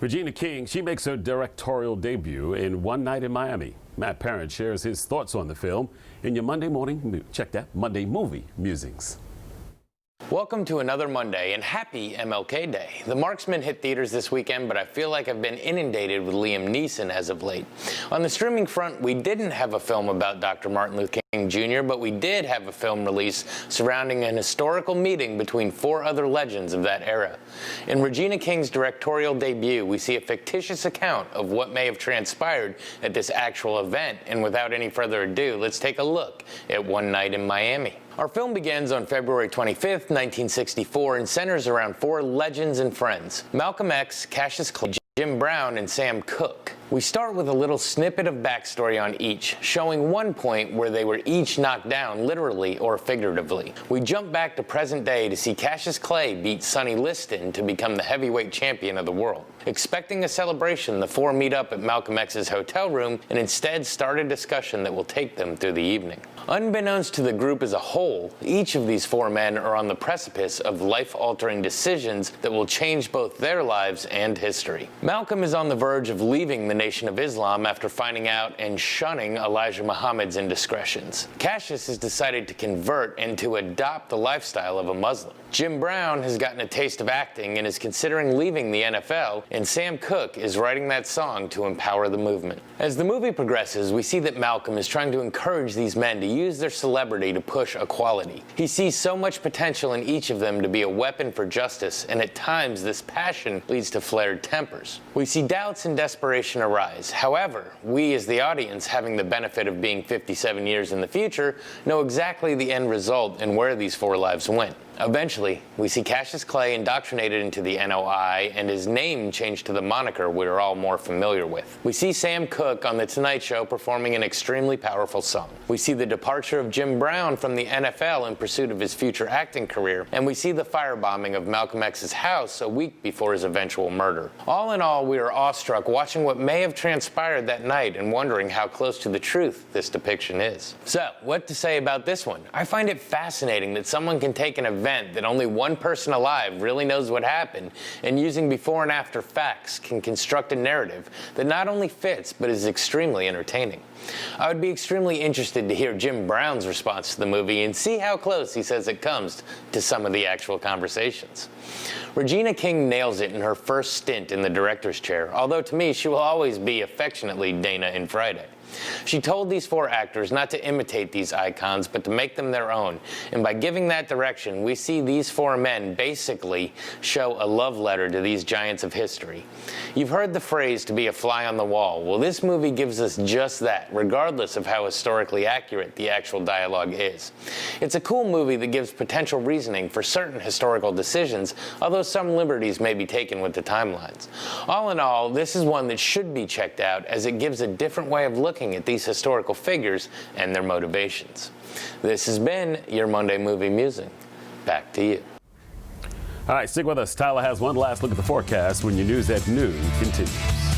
Regina King, she makes her directorial debut in One Night in Miami. Matt Parent shares his thoughts on the film in your Monday morning, check that, Monday Movie Musings. Welcome to another Monday, and happy MLK Day. The Marksman hit theaters this weekend, but I feel like I've been inundated with Liam Neeson as of late. On the streaming front, we didn't have a film about Dr. Martin Luther King Jr., but we did have a film release surrounding an historical meeting between four other legends of that era. In Regina King's directorial debut, we see a fictitious account of what may have transpired at this actual event, and without any further ado, let's take a look at One Night in Miami. Our film begins on February 25th, 1964, and centers around four legends and friends: Malcolm X, Cassius Clay, Jim Brown, and Sam Cooke. We start with a little snippet of backstory on each, showing one point where they were each knocked down, literally or figuratively. We jump back to present day to see Cassius Clay beat Sonny Liston to become the heavyweight champion of the world. Expecting a celebration, the four meet up at Malcolm X's hotel room and instead start a discussion that will take them through the evening. Unbeknownst to the group as a whole, each of these four men are on the precipice of life-altering decisions that will change both their lives and history. Malcolm is on the verge of leaving the Nation of Islam after finding out and shunning Elijah Muhammad's indiscretions. Cassius has decided to convert and to adopt the lifestyle of a Muslim. Jim Brown has gotten a taste of acting and is considering leaving the NFL, and Sam Cooke is writing that song to empower the movement. As the movie progresses, we see that Malcolm is trying to encourage these men to use their celebrity to push equality. He sees so much potential in each of them to be a weapon for justice, and at times this passion leads to flared tempers. We see doubts and desperation arise. However, we as the audience, having the benefit of being 57 years in the future, know exactly the end result and where these four lives went. Eventually, we see Cassius Clay indoctrinated into the NOI and his name changed to the moniker we're all more familiar with. We see Sam Cooke on The Tonight Show performing an extremely powerful song. We see the departure of Jim Brown from the NFL in pursuit of his future acting career, and we see the firebombing of Malcolm X's house a week before his eventual murder. All in all, we are awestruck watching what may have transpired that night and wondering how close to the truth this depiction is. So, what to say about this one? I find it fascinating that someone can take an event that only one person alive really knows what happened, and using before and after facts can construct a narrative that not only fits but is extremely entertaining. I would be extremely interested to hear Jim Brown's response to the movie and see how close he says it comes to some of the actual conversations. Regina King nails it in her first stint in the director's chair, although to me she will always be affectionately Dana in Friday. She told these four actors not to imitate these icons, but to make them their own. And by giving that direction, we see these four men basically show a love letter to these giants of history. You've heard the phrase to be a fly on the wall. Well, this movie gives us just that, regardless of how historically accurate the actual dialogue is. It's a cool movie that gives potential reasoning for certain historical decisions, although some liberties may be taken with the timelines. All in all, this is one that should be checked out, as it gives a different way of looking at these historical figures and their motivations. This has been your Monday Movie Musing. Back to you. All right, stick with us. Tyler has one last look at the forecast when your news at noon continues.